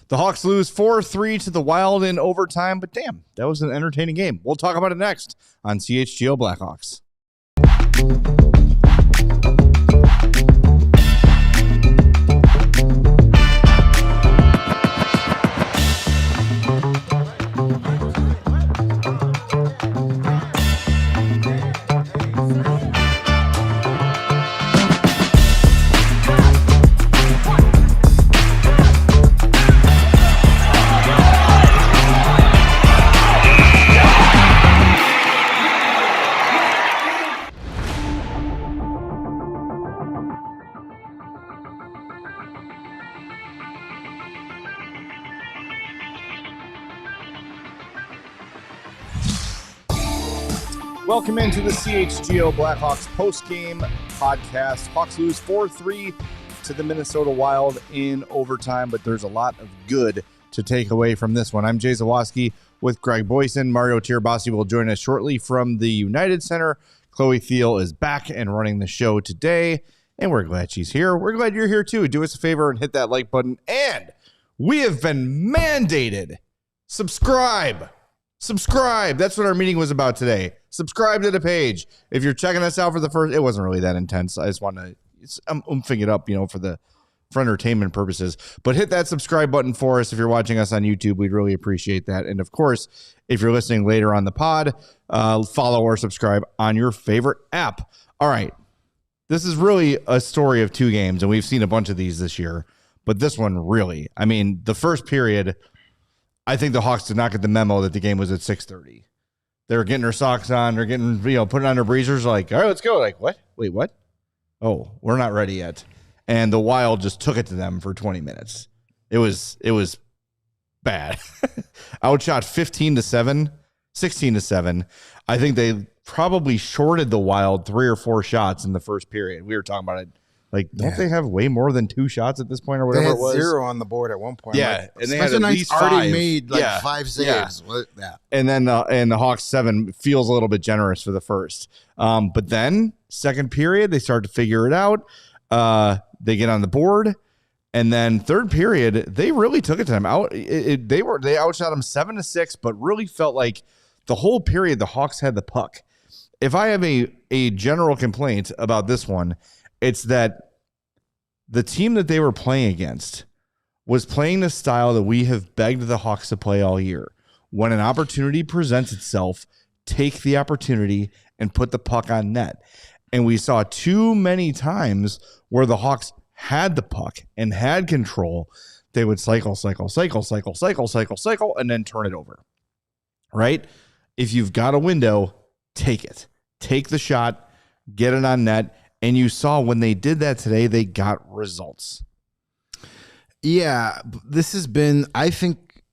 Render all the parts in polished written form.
The Hawks lose 4-3 to the Wild in overtime, but damn, that was an entertaining game. We'll talk about it next on CHGO Blackhawks. Welcome into the CHGO Blackhawks post-game podcast. Hawks lose 4-3 to the Minnesota Wild in overtime, but there's a lot of good to take away from this one. I'm Jay Zawaski with Greg Boysen. Mario Tirabassi will join us shortly from the United Center. Chloe Thiel is back and running the show today, and we're glad she's here. We're glad you're here too. Do us a favor and hit that like button. And we have been mandated. Subscribe. That's what our meeting was about today. Subscribe to the page. If you're checking us out for the first, it wasn't really that intense. I just want to, I'm oomping it up, for entertainment purposes. But hit that subscribe button for us. If you're watching us on YouTube, we'd really appreciate that. And of course, if you're listening later on the pod, follow or subscribe on your favorite app. All right. This is really a story of two games, and we've seen a bunch of these this year. But this one really, the first period, I think the Hawks did not get the memo that the game was at 6:30. They were getting their socks on. They're getting, putting on their breezers like, all right, let's go. Like, what? Wait, what? Oh, we're not ready yet. And the Wild just took it to them for 20 minutes. It was bad. Outshot 15-7, 16-7. I think they probably shorted the Wild 3 or 4 shots in the first period. We were talking about it. Like, don't they have way more than 2 shots at this point or whatever they had it was? 0 on the board at one point. Yeah, and they had at least already 5. made 5 saves. Yeah. And then the Hawks 7 feels a little bit generous for the first. But then second period, they start to figure it out. They get on the board, and then third period, they really took it to them. They outshot them 7-6, but really felt like the whole period the Hawks had the puck. If I have a general complaint about this one, it's that the team that they were playing against was playing the style that we have begged the Hawks to play all year. When an opportunity presents itself, take the opportunity and put the puck on net. And we saw too many times where the Hawks had the puck and had control. They would cycle, and then turn it over. Right? If you've got a window, take it. Take the shot, get it on net. And you saw when they did that today, they got results. Yeah, this has been, I think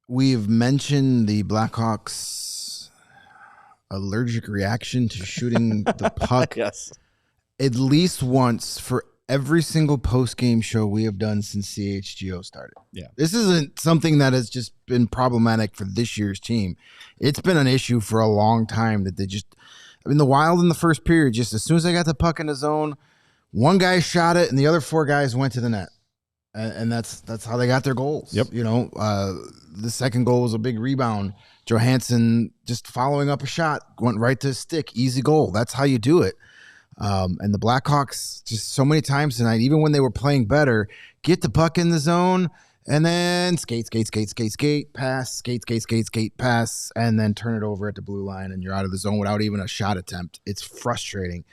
we've mentioned the Blackhawks' allergic reaction to shooting the puck Yes. At least once for every single post-game show we have done since CHGO started. Yeah. This isn't something that has just been problematic for this year's team. It's been an issue for a long time that they just... the Wild in the first period, just as soon as they got the puck in the zone, one guy shot it and the other 4 guys went to the net. And that's how they got their goals. Yep. The second goal was a big rebound. Johansson just following up a shot, went right to his stick, easy goal. That's how you do it. And the Blackhawks just so many times tonight, even when they were playing better, get the puck in the zone and then skate, pass, skate, pass, and then turn it over at the blue line, and you're out of the zone without even a shot attempt. It's frustrating.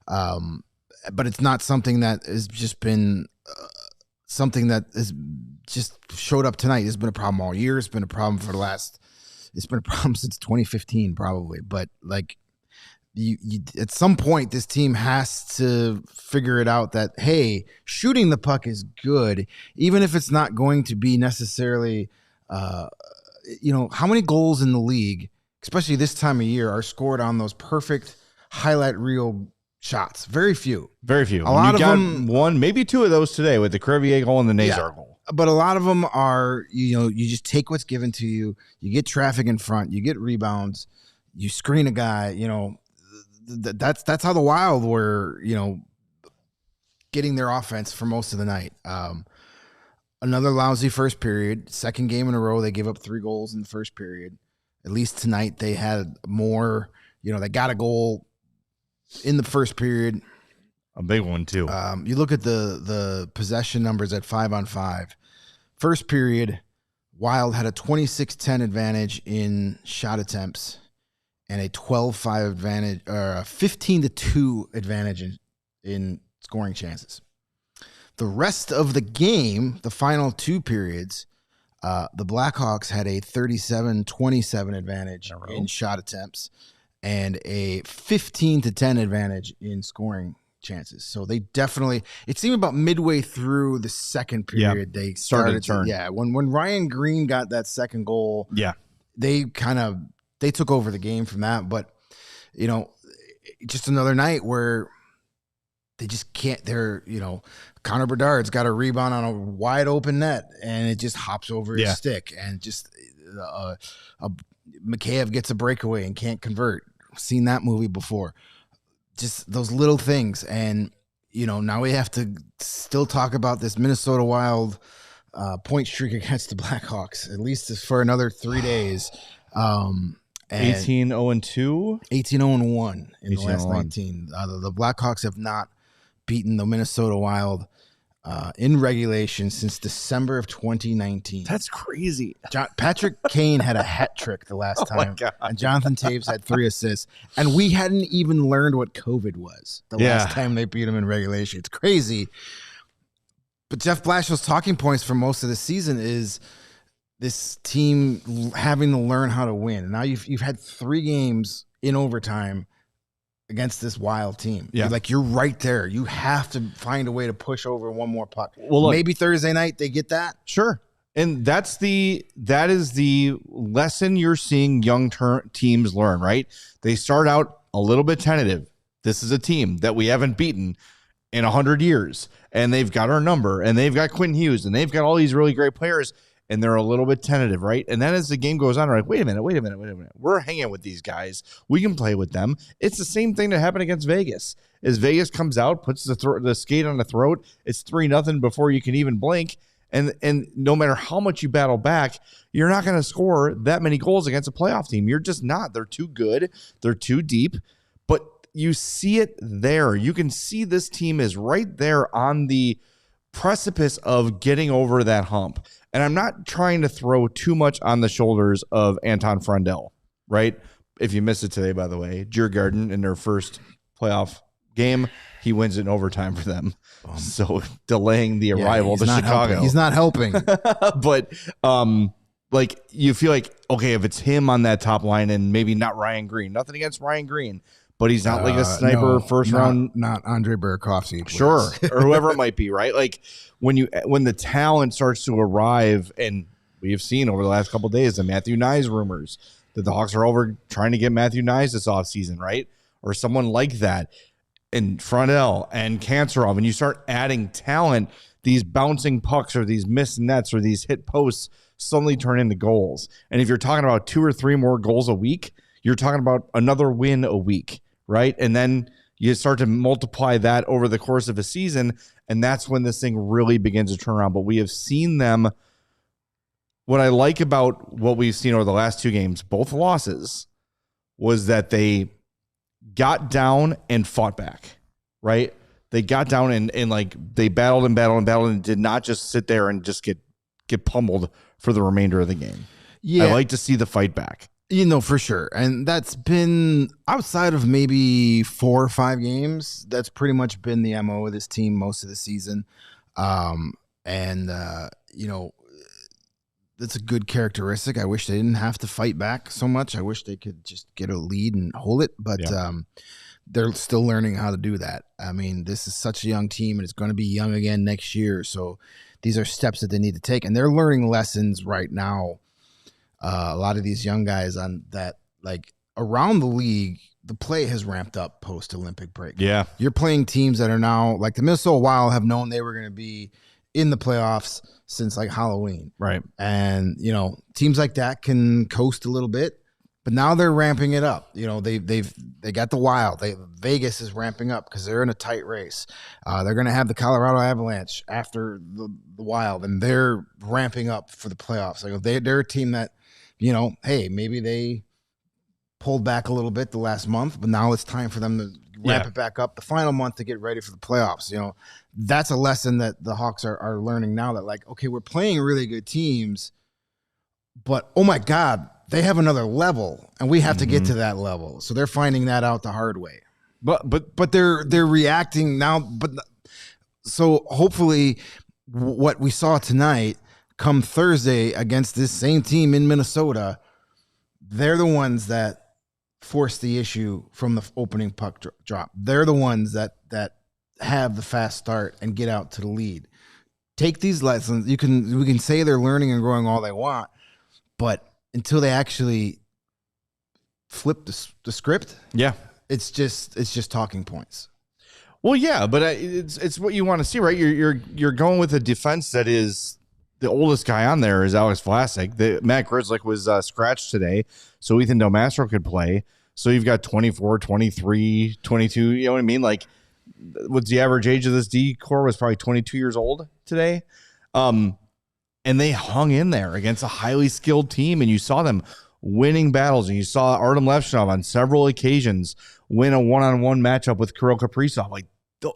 But it's not something that has just been something that has just showed up tonight. It's been a problem all year. It's been a problem it's been a problem since 2015 probably. But like you at some point, this team has to figure it out that, hey, shooting the puck is good, even if it's not going to be necessarily, how many goals in the league, especially this time of year, are scored on those perfect highlight reel shots? Very few. Very few. A lot of them, one, maybe 2 of those today with the Crevier goal and the Nazar goal. But a lot of them are, you just take what's given to you. You get traffic in front. You get rebounds. You screen a guy. That's how the Wild were, getting their offense for most of the night. Another lousy first period. Second game in a row, they gave up 3 goals in the first period. At least tonight they had more. They got a goal in the first period. A big one, too. You look at the possession numbers at 5-on-5. First period, Wild had a 26-10 advantage in shot attempts and a 12-5 advantage, or a 15-2 advantage in scoring chances. The rest of the game, the final 2 periods, the Blackhawks had a 37-27 advantage in shot attempts and a 15-10 advantage in scoring chances. So they definitely, it seemed about midway through the second period, they started to turn. When Ryan Greene got that second goal, they took over the game from that. But, just another night where they just can't, Connor Bedard's got a rebound on a wide open net and it just hops over his stick, and just Mikheyev gets a breakaway and can't convert. Seen that movie before. Just those little things. And, now we have to still talk about this Minnesota Wild point streak against the Blackhawks, at least for another 3 days. 18-0-2? 18-0-1 in the last 19. The Blackhawks have not beaten the Minnesota Wild in regulation since December of 2019. That's crazy. Patrick Kane had a hat trick the last time, and Jonathan Taves had 3 assists, and we hadn't even learned what COVID was the last time they beat him in regulation. It's crazy. But Jeff Blashill's talking points for most of the season is this team having to learn how to win. And now you've had 3 games in overtime against this Wild team. Yeah. You're right there. You have to find a way to push over one more puck. Well, look, maybe Thursday night they get that. Sure. And that is the lesson you're seeing young teams learn, right? They start out a little bit tentative. This is a team that we haven't beaten in 100 years, and they've got our number, and they've got Quinn Hughes, and they've got all these really great players, and they're a little bit tentative, right? And then as the game goes on, they're like, wait a minute. We're hanging with these guys. We can play with them. It's the same thing that happened against Vegas. As Vegas comes out, puts the skate on the throat, it's 3-0 before you can even blink. And no matter how much you battle back, you're not going to score that many goals against a playoff team. You're just not. They're too good. They're too deep. But you see it there. You can see this team is right there on the precipice of getting over that hump. And I'm not trying to throw too much on the shoulders of Anton Frundell, right? If you missed it today, by the way, Djurgården in their first playoff game, he wins in overtime for them. So delaying the arrival to Chicago. He's not helping. But you feel like, okay, if it's him on that top line and maybe not Ryan Greene, nothing against Ryan Greene, but he's not like a sniper round. Not Andre Burakovsky. Sure. Or whoever it might be, right? Like when the talent starts to arrive, and we have seen over the last couple of days the Matthew Nyes rumors that the Hawks are over trying to get Matthew Nyes this offseason, right? Or someone like that. And Frundell and Kanserov, and you start adding talent, these bouncing pucks or these missed nets or these hit posts suddenly turn into goals. And if you're talking about 2 or 3 more goals a week, you're talking about another win a week, right? And then you start to multiply that over the course of a season, and that's when this thing really begins to turn around. But we have seen them. What I like about what we've seen over the last 2 games, both losses, was that they got down and fought back, right? They got down and they battled and did not just sit there and just get pummeled for the remainder of the game. Yeah. I like to see the fight back. For sure. And that's been outside of maybe 4 or 5 games. That's pretty much been the MO of this team most of the season. That's a good characteristic. I wish they didn't have to fight back so much. I wish they could just get a lead and hold it, but they're still learning how to do that. I mean, this is such a young team, and it's going to be young again next year. So these are steps that they need to take, and they're learning lessons right now. A lot of these young guys on that, around the league, the play has ramped up post-Olympic break. Yeah. You're playing teams that are now, like the Minnesota Wild have known they were going to be in the playoffs since Halloween. Right. And, teams like that can coast a little bit. But now they're ramping it up. You know, they got the Wild. Vegas is ramping up because they're in a tight race. They're going to have the Colorado Avalanche after the Wild, and they're ramping up for the playoffs. Like they're a team that, you know, hey, maybe they pulled back a little bit the last month, but now it's time for them to ramp it back up the final month to get ready for the playoffs. You know, that's a lesson that the Hawks are learning now, that like, okay, we're playing really good teams, but oh my God, they have another level, and we have to get to that level. So they're finding that out the hard way. But they're reacting now. But so hopefully, what we saw tonight, come Thursday against this same team in Minnesota, they're the ones that force the issue from the opening puck drop. They're the ones that have the fast start and get out to the lead. Take these lessons. We can say they're learning and growing all they want, but until they actually flip the script, it's just talking points. Well, yeah, but it's what you want to see, right? You're going with a defense that is the oldest guy on there is Alex Vlasic. Matt Grzelcyk was scratched today, so Ethan Del Mastro could play. So you've got 24, 23, 22. You know what I mean? Like, what's the average age of this D core was probably 22 years old today. And they hung in there against a highly skilled team, and you saw them winning battles, and you saw Artyom Levshunov on several occasions win a one-on-one matchup with Kirill Kaprizov. Like,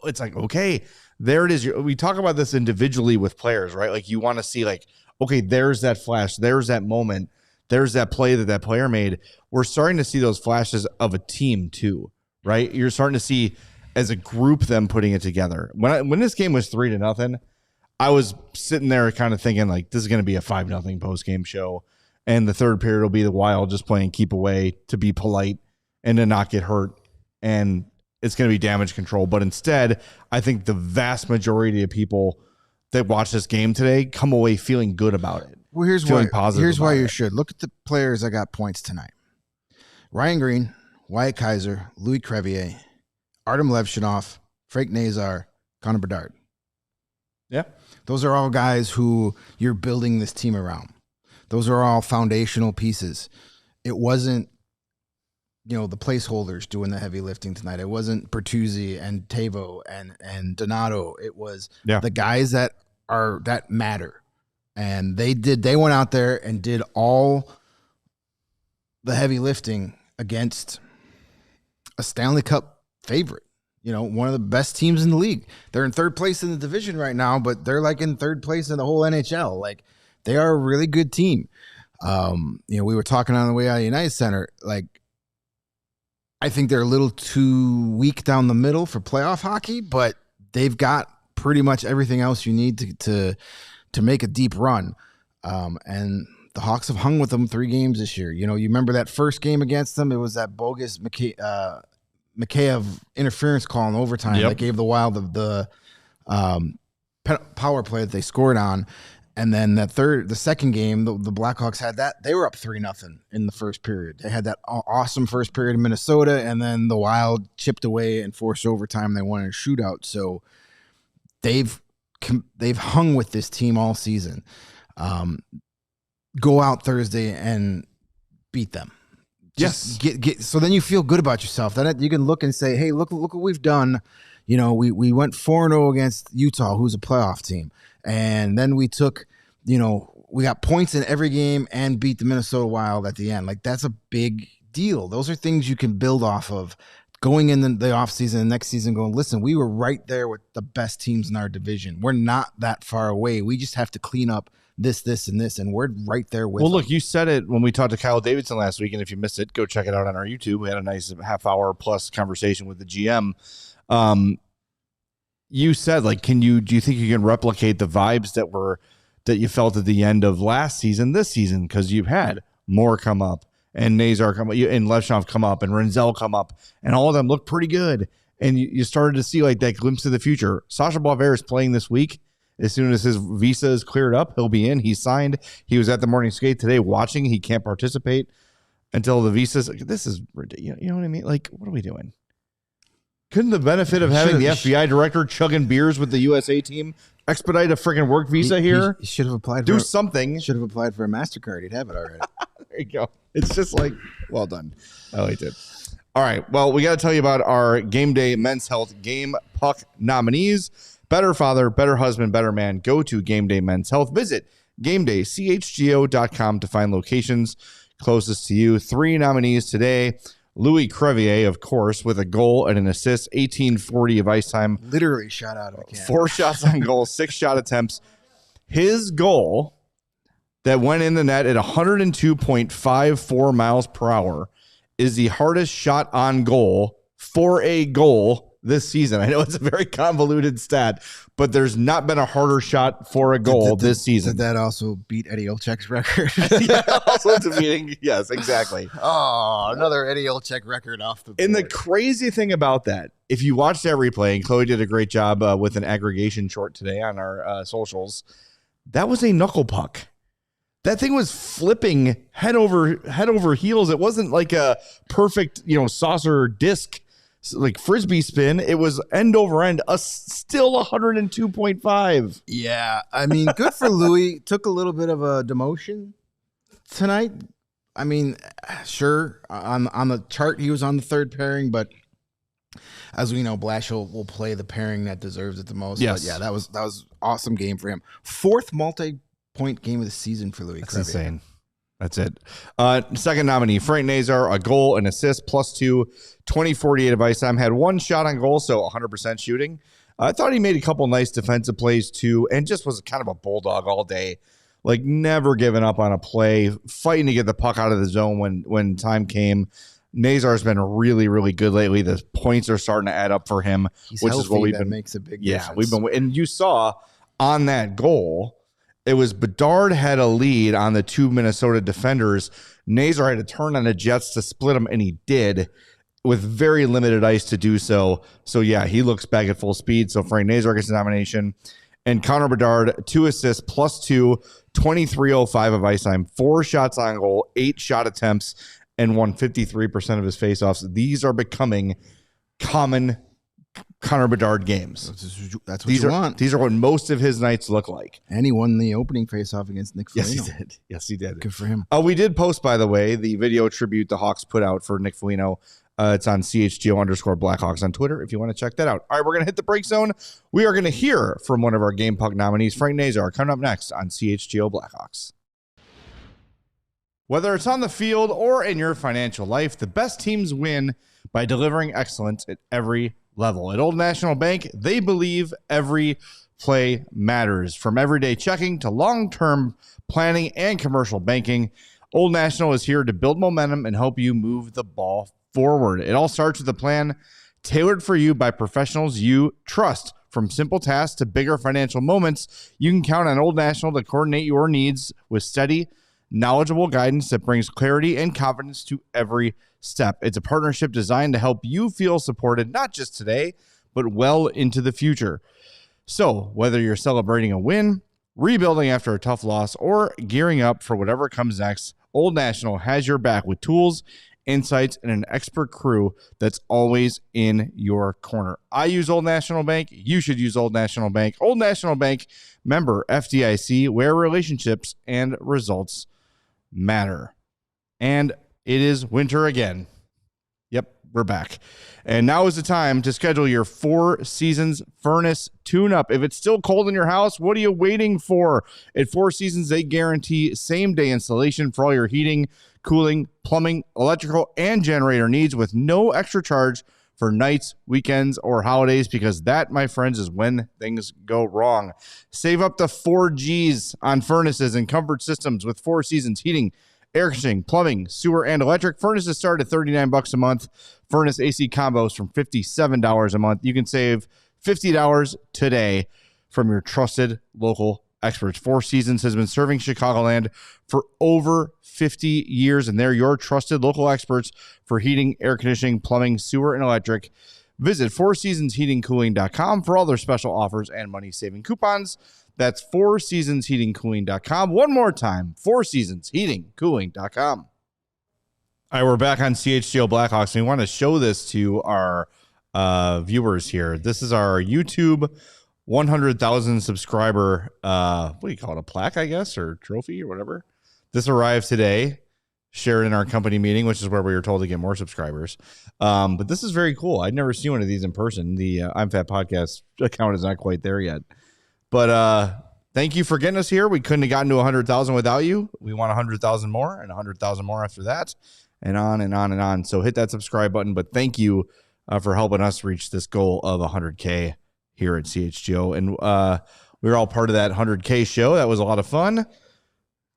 it's like, okay, there it is. We talk about this individually with players, right? Like, you want to see, like, okay, there's that flash, there's that moment, there's that play that player made. We're starting to see those flashes of a team too, right? You're starting to see as a group them putting it together. When this game was 3-0, I was sitting there kind of thinking, like, this is going to be a 5-0 post-game show, and the third period will be the Wild just playing keep away to be polite and to not get hurt, and it's going to be damage control. But instead, I think the vast majority of people that watch this game today come away feeling good about it. Well, here's why you should. Look at the players that got points tonight. Ryan Greene, Wyatt Kaiser, Louis Crevier, Artyom Levshunov, Frank Nazar, Connor Bedard. Yeah. Those are all guys who you're building this team around. Those are all foundational pieces. It wasn't, the placeholders doing the heavy lifting tonight. It wasn't Bertuzzi and Tavo and Donato. It was the guys that matter. And they went out there and did all the heavy lifting against a Stanley Cup favorite. One of the best teams in the league. They're in third place in the division right now, but they're like in third place in the whole NHL. Like, they are a really good team. We were talking on the way out of United Center. Like, I think they're a little too weak down the middle for playoff hockey, but they've got pretty much everything else you need to make a deep run. And the Hawks have hung with them 3 games this year. You remember that first game against them? It was that bogus Mikheyev interference call in overtime that gave the Wild the power play that they scored on. And then the second game, the Blackhawks had that. They were up 3-0 in the first period. They had that awesome first period in Minnesota, and then the Wild chipped away and forced overtime. They won in a shootout. So they've hung with this team all season. Go out Thursday and beat them. Just get so then you feel good about yourself. Then you can look and say, hey, look what we've done. We went 4-0 against Utah, who's a playoff team. And then we took, we got points in every game and beat the Minnesota Wild at the end. Like, that's a big deal. Those are things you can build off of going in the offseason and next season going, listen, we were right there with the best teams in our division. We're not that far away. We just have to clean up this, and this, and we're right there with them. Look, you said it when we talked to Kyle Davidson last week, and if you missed it, go check it out on our YouTube. We had a nice half-hour plus conversation with the GM. You said, like, do you think you can replicate the vibes that you felt at the end of last season, this season? Because you've had Moore come up and Nazar come up and Levshunov come up and Renzel come up, and all of them look pretty good. And you started to see like that glimpse of the future. Sacha Boisvert is playing this week. As soon as his visa is cleared up, he'll be in. He's signed. He was at the morning skate today watching. He can't participate until the visa's. This is ridiculous. You know what I mean? Like, what are we doing? Couldn't the benefit of having the FBI director chugging beers with the USA team expedite a freaking work visa here? He should have applied. Do something. Should have applied for a MasterCard. He'd have it already. There you go. It's just like, well done. I liked it. All right. Well, we got to tell you about our Game Day Men's Health Game Puck nominees. Better father, better husband, better man. Go to Game Day Men's Health. Visit GameDayCHGO.com to find locations closest to you. 3 nominees today. Louis Crevier, of course, with a goal and an assist, 1840 of ice time. Literally shot out of a can. 4 shots on goal, 6 shot attempts. His goal that went in the net at 102.54 miles per hour is the hardest shot on goal for a goal this season. I know it's a very convoluted stat, but there's not been a harder shot for a goal this season. Did that also beat Eddie Olczyk's record? Yeah, also defeating. Yes, exactly. Oh, another Eddie Olczyk record off the board. And the crazy thing about that, if you watched that replay, and Chloe did a great job with an aggregation short today on our socials, that was a knuckle puck. That thing was flipping head over heels. It wasn't like a perfect, saucer disc, like frisbee spin. It was end over end, still 102.5. Yeah, I mean, good for Louis. Took a little bit of a demotion tonight. I mean, sure, on the chart he was on the 3rd pairing, but as we know, Blashill will play the pairing that deserves it the most. Yes. But yeah, that was awesome game for him. 4th multi-point game of the season for Louis Crevier. That's insane. That's it. Second nominee, Frank Nazar, a goal, an assist, +2, 2048 of ice time. Had 1 shot on goal, so 100% shooting. I thought he made a couple nice defensive plays too, and just was kind of a bulldog all day. Like never giving up on a play, fighting to get the puck out of the zone when time came. Nazar's been really, really good lately. The points are starting to add up for him, He's which healthy, is what we've that been. Makes a big yeah, difference. and you saw on that goal. It was Bedard had a lead on the 2 Minnesota defenders. Nazar had to turn on the Jets to split them, and he did with very limited ice to do so. So, yeah, he looks back at full speed. So, Frank Nazar gets a nomination. And Connor Bedard, 2 assists, +2, 23:05 of ice time, 4 shots on goal, 8 shot attempts, and won 53% of his faceoffs. These are becoming common Connor Bedard games. That's what you want. These are what most of his nights look like. And he won the opening faceoff against Nick Foligno. Yes, he did. Yes, he did. Good for him. We did post, by the way, the video tribute the Hawks put out for Nick Foligno. It's on CHGO_Blackhawks on Twitter if you want to check that out. All right, we're going to hit the break zone. We are going to hear from one of our Game Puck nominees, Frank Nazar, coming up next on CHGO Blackhawks. Whether it's on the field or in your financial life, the best teams win by delivering excellence at every level. At Old National Bank, they believe every play matters. From everyday checking to long-term planning and commercial banking, Old National is here to build momentum and help you move the ball forward. It all starts with a plan tailored for you by professionals you trust. From simple tasks to bigger financial moments, you can count on Old National to coordinate your needs with steady, knowledgeable guidance that brings clarity and confidence to every step. It's a partnership designed to help you feel supported, not just today, but well into the future. So whether you're celebrating a win, rebuilding after a tough loss, or gearing up for whatever comes next, Old National has your back with tools, insights, and an expert crew that's always in your corner. I use Old National Bank. You should use Old National Bank. Old National Bank, member FDIC, where relationships and results matter. And it is winter again. Yep, we're back. And now is the time to schedule your 4 Seasons furnace tune-up. If it's still cold in your house, what are you waiting for? At 4 Seasons, they guarantee same-day installation for all your heating, cooling, plumbing, electrical, and generator needs with no extra charge for nights, weekends, or holidays, because that, my friends, is when things go wrong. Save up to 4 Gs on furnaces and comfort systems with 4 Seasons heating, air conditioning, plumbing, sewer, and electric. Furnaces start at $39 a month. Furnace AC combos from $57 a month. You can save $50 today from your trusted local experts. 4 Seasons has been serving Chicagoland for over 50 years, and they're your trusted local experts for heating, air conditioning, plumbing, sewer, and electric. Visit 4seasonsheatingcooling.com for all their special offers and money-saving coupons. That's 4seasonsheatingcooling.com. One more time, 4seasonsheatingcooling.com. All right, we're back on CHGO Blackhawks, and we want to show this to our viewers here. This is our YouTube 100,000 subscriber, what do you call it, a plaque, I guess, or trophy or whatever. This arrived today. shared in our company meeting, which is where we were told to get more subscribers. But this is very cool. I'd never seen one of these in person. The I'm Fat Podcast account is not quite there yet. But thank you for getting us here. We couldn't have gotten to 100,000 without you. We want 100,000 more and 100,000 more after that, and on and on and on. So hit that subscribe button. But thank you for helping us reach this goal of 100K here at CHGO. And we were all part of that 100K show. That was a lot of fun.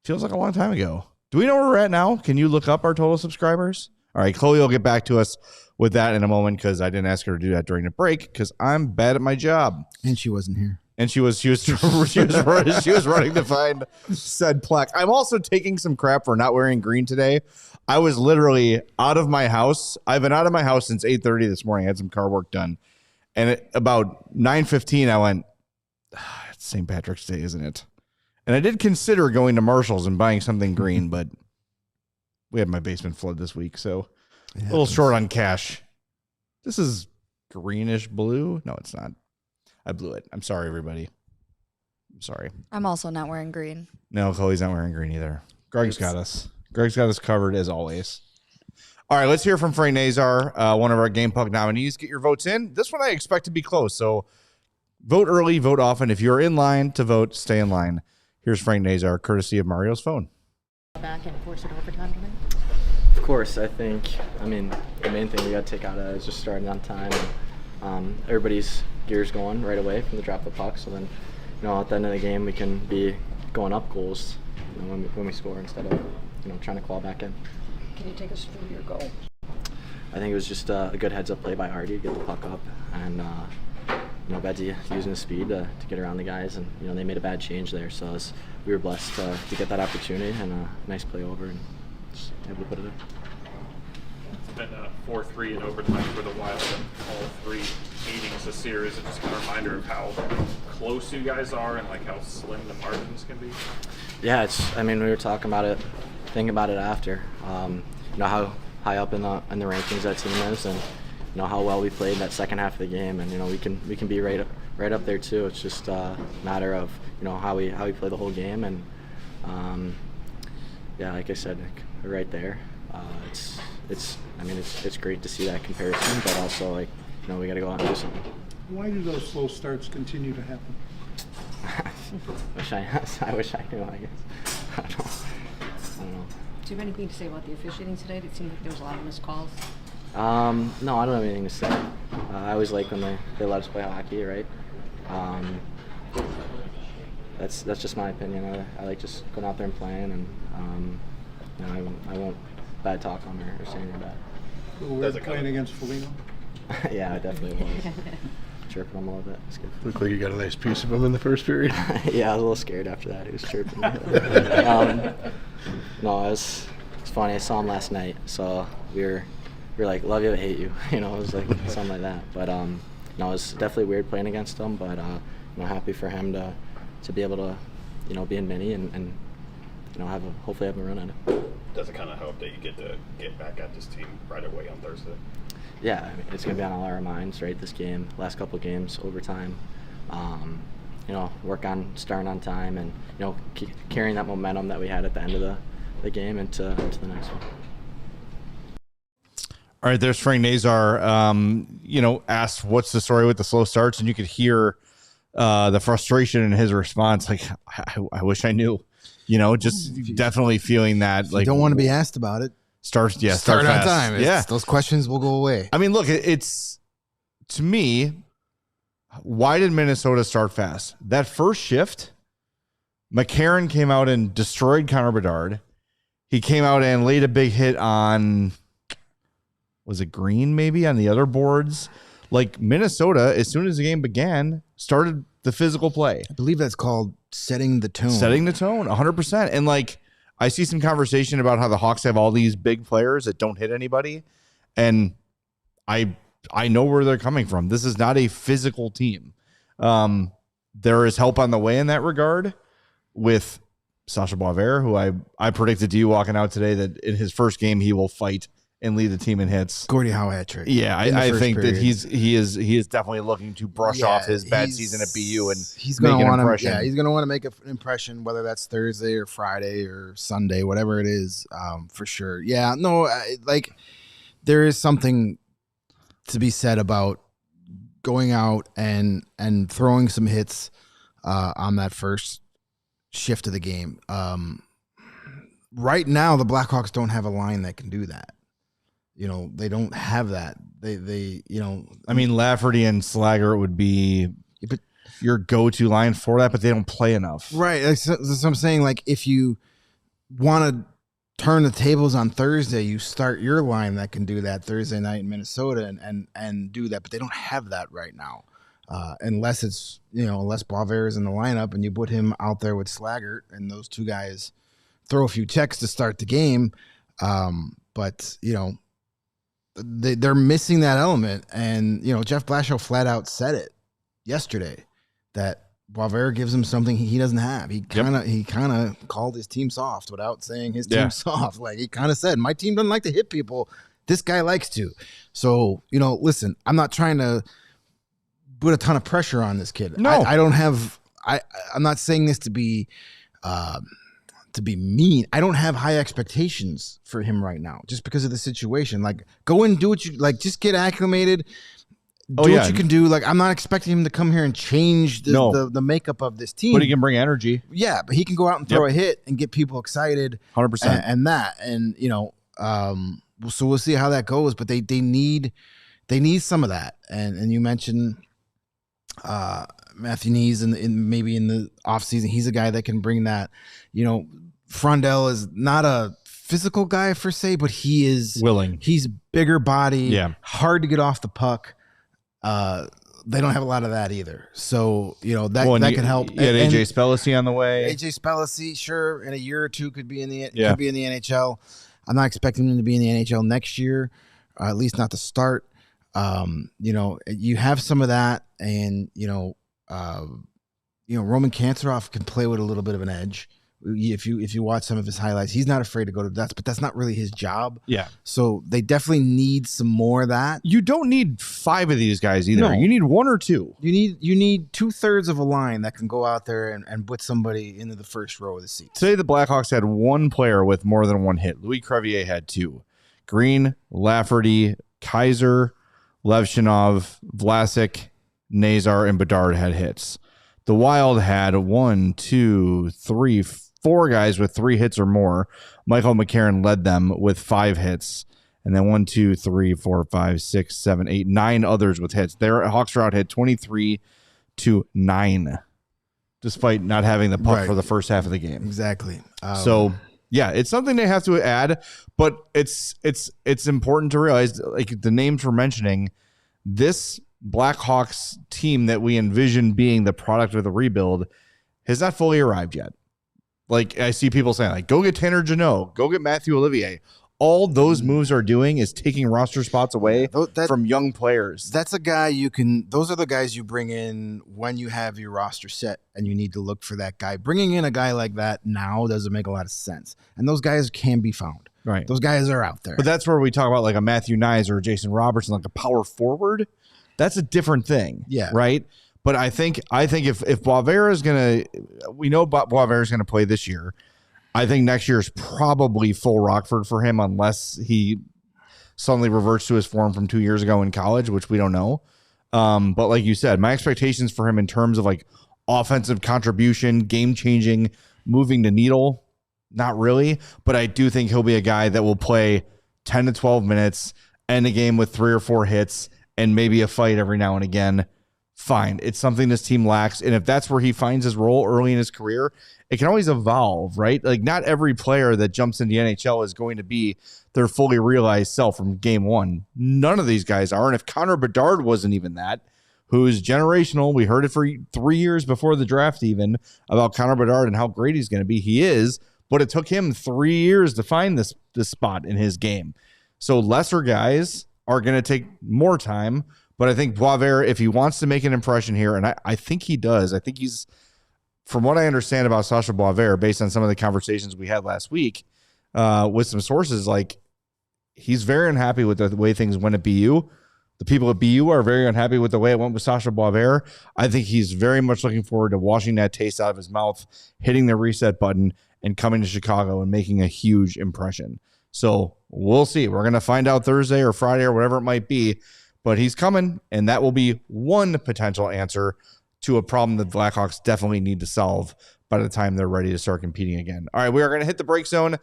Feels like a long time ago. Do we know where we're at now? Can you look up our total subscribers? All right, Chloe will get back to us with that in a moment because I didn't ask her to do that during the break because I'm bad at my job. And she wasn't here. And she was running to find said plaque. I'm also taking some crap for not wearing green today. I was literally out of my house. I've been out of my house since 8:30 this morning. I had some car work done. And at about 9:15, I went, it's St. Patrick's Day, isn't it? And I did consider going to Marshall's and buying something green, but we had my basement flood this week, so a little short on cash. This is greenish blue. No, it's not. I blew it. I'm sorry, everybody. I'm sorry. I'm also not wearing green. No, Chloe's not wearing green either. Greg's got us. Greg's got us covered as always. All right, let's hear from Frank Nazar, one of our Game Puck nominees. Get your votes in. This one I expect to be close, so vote early, vote often. If you're in line to vote, stay in line. Here's Frank Nazar, courtesy of Mario's phone. Back and force it overtime tonight? Of course, the main thing we got to take out of that is just starting on time. And, everybody's gears going right away from the drop of the puck. So then, at the end of the game, we can be going up goals when we score instead of, trying to claw back in. Can you take us through your goal? I think it was just a good heads-up play by Artie to get the puck up. And, Betty using his speed to get around the guys, and they made a bad change there, so we were blessed to get that opportunity and a nice play over and just able to put it in. It's been 4-3 in overtime for the Wild in all three meetings this year. Is it just kind of a reminder of how close you guys are and like how slim the margins can be? Yeah, we were talking about it, thinking about it after. How high up in the rankings that team is, and how well we played that second half of the game, and we can be right up there too. It's just a matter of how we play the whole game, and like I said, right there. It's great to see that comparison, but also we got to go out and do something. Why do those slow starts continue to happen? I wish I knew. I guess I don't know. Do you have anything to say about the officiating today? It seemed like there was a lot of missed calls. No, I don't have anything to say. I always like when they let us play hockey, right? That's just my opinion. I like just going out there and playing, and I won't bad talk on her or say anything bad. Was it playing against Foligno? Yeah, I definitely was. Chirping him a little bit. It's good. Looked like you got a nice piece of him in the first period. Yeah, I was a little scared after that. He was chirping me. No, it's funny. I saw him last night, so we were like, love you, hate you. It was like something like that. But it was definitely weird playing against him. But happy for him to be able to, be in mini and hopefully have a run at it. Does it kind of help that you get to get back at this team right away on Thursday? Yeah, it's going to be on all our minds, right? This game, last couple of games, overtime. Work on starting on time and carrying that momentum that we had at the end of the game into the next one. All right, there's Frank Nazar, asked what's the story with the slow starts, and you could hear the frustration in his response. Like, I wish I knew, just definitely feeling that. If like, you don't want to be asked about it. Start on fast. time. Those questions will go away. I mean, look, it's to me, why did Minnesota start fast? That first shift, McCarron came out and destroyed Connor Bedard. He came out and laid a big hit on, was it Greene maybe, on the other boards? Like Minnesota, as soon as the game began, started the physical play. I believe that's called setting the tone. Setting the tone, 100%. And I see some conversation about how the Hawks have all these big players that don't hit anybody. And I know where they're coming from. This is not a physical team. There is help on the way in that regard with Sacha Boisvert, who I predicted to you walking out today that in his first game he will fight and lead the team in hits. Gordie Howe hat trick. Yeah, I think period. that he is definitely looking to brush off his bad season at BU and he's make gonna an wanna, impression. Yeah, he's going to want to make an impression, whether that's Thursday or Friday or Sunday, whatever it is, for sure. Yeah, no, there is something to be said about going out and throwing some hits on that first shift of the game. Right now, the Blackhawks don't have a line that can do that. They don't have that. They I mean, Lafferty and Slaggert would be your go-to line for that, but they don't play enough. Right. That's what I'm saying. Like, if you want to turn the tables on Thursday, you start your line that can do that Thursday night in Minnesota and do that, but they don't have that right now. Unless it's, unless Boisvert is in the lineup and you put him out there with Slaggert and those two guys throw a few checks to start the game. But they're missing that element. And, Jeff Blashill flat out said it yesterday that Boisvert gives him something he doesn't have. He kind of called his team soft without saying his team's soft. Like, he kind of said, my team doesn't like to hit people. This guy likes to. So, listen, I'm not trying to put a ton of pressure on this kid. No. I don't have I'm not saying this to be mean. I don't have high expectations for him right now just because of the situation. Like, go and do what you like, just get acclimated. Do what you can do. Like, I'm not expecting him to come here and change the makeup of this team. But he can bring energy. Yeah, but he can go out and throw a hit and get people excited. 100%. And that. And, so we'll see how that goes. But they need some of that. And you mentioned Matthew Nees maybe in the offseason. He's a guy that can bring that. Frondell is not a physical guy per se, but he is willing. He's bigger body, hard to get off the puck. They don't have a lot of that either. So, that can help. You had AJ Spellacy on the way. AJ Spellacy, sure, in a year or two could be in the NHL. I'm not expecting him to be in the NHL next year, at least not to start. You have some of that, and Roman Kantarov can play with a little bit of an edge. If you watch some of his highlights, he's not afraid to go to nuts, but that's not really his job. Yeah. So they definitely need some more of that. You don't need 5 of these guys either. No. You need 1 or 2. You need 2/3 of a line that can go out there and put somebody into the first row of the seats. Today the Blackhawks had 1 player with more than 1 hit. Louis Crevier had 2. Greene, Lafferty, Kaiser, Levshunov, Vlasic, Nazar, and Bedard had hits. The Wild had 1, 2, 3, 4 guys with 3 hits or more. Michael McCarron led them with 5 hits. And then 1, 2, 3, 4, 5, 6, 7, 8, 9 others with hits. Their Hawks are out hit 23-9, despite not having the puck for the first half of the game. Exactly. So, yeah, it's something they have to add, but it's important to realize, like the names we're mentioning, this Blackhawks team that we envision being the product of the rebuild has not fully arrived yet. Like, I see people saying, like, go get Tanner Jeannot, go get Matthew Olivier. All those moves are doing is taking roster spots away from young players. That's a guy those are the guys you bring in when you have your roster set and you need to look for that guy. Bringing in a guy like that now doesn't make a lot of sense. And those guys can be found. Right. Those guys are out there. But that's where we talk about like a Matthew Nyes or a Jason Robertson, like a power forward. That's a different thing. Yeah. Right. But I think if Boisvert is going to, we know Boisvert is going to play this year. I think next year is probably full Rockford for him unless he suddenly reverts to his form from 2 years ago in college, which we don't know. But like you said, my expectations for him in terms of like offensive contribution, game changing, moving the needle, not really. But I do think he'll be a guy that will play 10 to 12 minutes, end a game with 3 or 4 hits, and maybe a fight every now and again. Fine. It's something this team lacks. And if that's where he finds his role early in his career, it can always evolve, right? Like, not every player that jumps in the NHL is going to be their fully realized self from game one. None of these guys are. And if Connor Bedard wasn't even that, who's generational, we heard it for 3 years before the draft even about Connor Bedard and how great he's going to be. He is, but it took him 3 years to find this spot in his game. So lesser guys are going to take more time. But I think Boisvert, if he wants to make an impression here, and I think he does, I think he's, from what I understand about Sacha Boisvert, based on some of the conversations we had last week with some sources, like he's very unhappy with the way things went at BU. The people at BU are very unhappy with the way it went with Sacha Boisvert. I think he's very much looking forward to washing that taste out of his mouth, hitting the reset button, and coming to Chicago and making a huge impression. So we'll see. We're going to find out Thursday or Friday or whatever it might be, but he's coming, and that will be one potential answer to a problem that the Blackhawks definitely need to solve by the time they're ready to start competing again. All right, we are going to hit the break zone.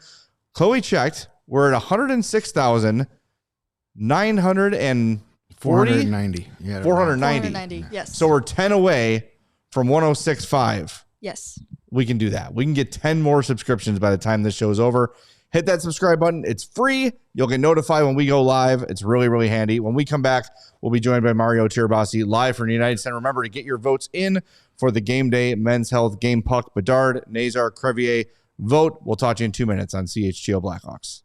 Chloe checked. We're at 106,940. 490. Yeah, 490, yes. So we're 10 away from 106.5. Yes. We can do that. We can get 10 more subscriptions by the time this show is over. Hit that subscribe button. It's free. You'll get notified when we go live. It's really, really handy. When we come back, we'll be joined by Mario Tirabassi live from the United Center. Remember to get your votes in for the Game Day Men's Health Game Puck. Bedard, Nazar, Crevier, vote. We'll talk to you in 2 minutes on CHGO Blackhawks.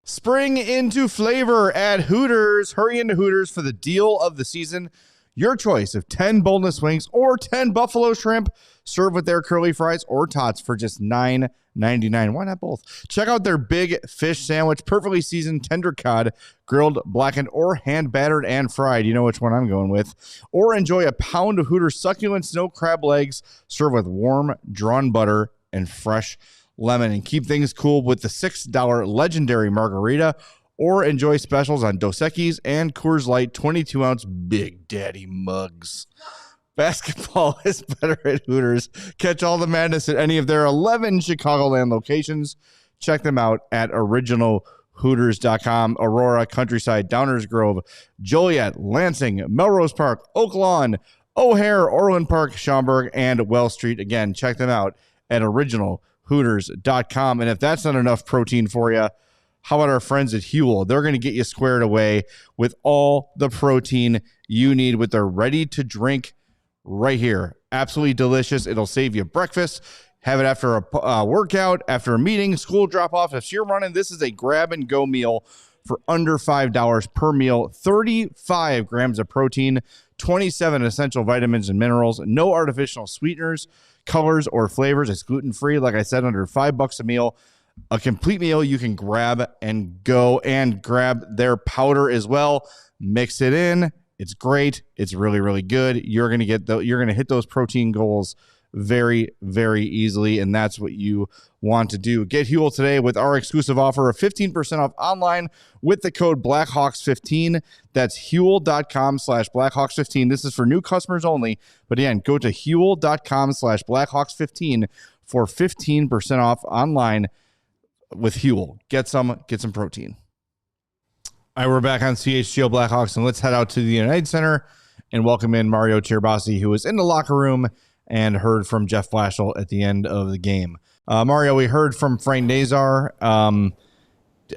Spring into flavor at Hooters. Hurry into Hooters for the deal of the season. Your choice of 10 boneless wings or 10 buffalo shrimp served with their curly fries or tots for just $9.99. Why not both? Check out their big fish sandwich, perfectly seasoned tender cod, grilled, blackened, or hand battered and fried. You know which one I'm going with. Or enjoy a pound of Hooters succulent snow crab legs served with warm, drawn butter and fresh lemon. And keep things cool with the $6 legendary margarita, or enjoy specials on Dos Equis and Coors Light 22-ounce Big Daddy mugs. Basketball is better at Hooters. Catch all the madness at any of their 11 Chicagoland locations. Check them out at originalhooters.com. Aurora, Countryside, Downers Grove, Joliet, Lansing, Melrose Park, Oak Lawn, O'Hare, Orland Park, Schaumburg, and Wells Street. Again, check them out at originalhooters.com. And if that's not enough protein for you, how about our friends at Huel? They're going to get you squared away with all the protein you need with their ready-to-drink right here. Absolutely delicious. It'll save you breakfast. Have it after a workout, after a meeting, school drop-off. If you're running, this is a grab-and-go meal for under $5 per meal. 35 grams of protein, 27 essential vitamins and minerals, no artificial sweeteners, colors, or flavors. It's gluten-free. Like I said, under $5 a meal. A complete meal you can grab and go, and grab their powder as well. Mix it in. It's great. It's really, really good. You're going to hit those protein goals very, very easily, and that's what you want to do. Get Huel today with our exclusive offer of 15% off online with the code Blackhawks15. That's Huel.com/Blackhawks15. This is for new customers only, but again, go to Huel.com/Blackhawks15 for 15% off online with Huel. Get some protein. All right, we're back on CHGO Blackhawks, and let's head out to the United Center and welcome in Mario Tirabassi, who was in the locker room and heard from Jeff Blashill at the end of the game. Mario, we heard from Frank Nazar.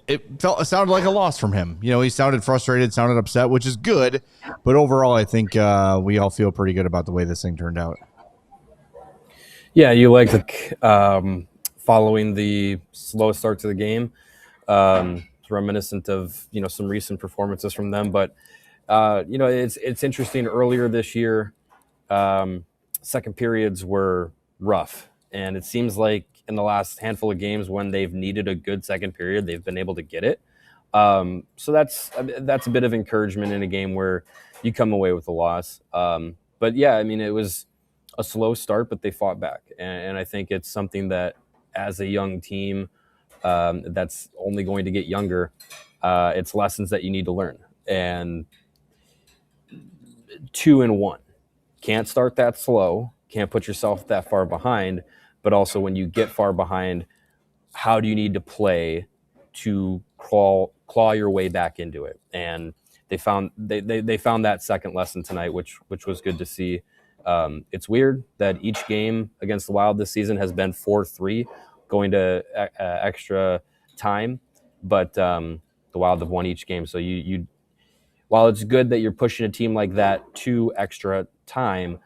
It sounded like a loss from him. You know, he sounded frustrated, sounded upset, which is good. But overall, I think we all feel pretty good about the way this thing turned out. Yeah, you like following the slow start to the game. It's reminiscent of, some recent performances from them. But, it's interesting. Earlier this year, second periods were rough. And it seems like in the last handful of games when they've needed a good second period, they've been able to get it. So that's a bit of encouragement in a game where you come away with a loss. But, yeah, it was a slow start, but they fought back. And I think it's something that, as a young team that's only going to get younger, it's lessons that you need to learn. And 2-1. Can't start that slow, can't put yourself that far behind, but also when you get far behind, how do you need to play to claw your way back into it? And they found that second lesson tonight, which was good to see. It's weird that each game against the Wild this season has been 4-3 going to extra time, but the Wild have won each game. So you while it's good that you're pushing a team like that to extra time,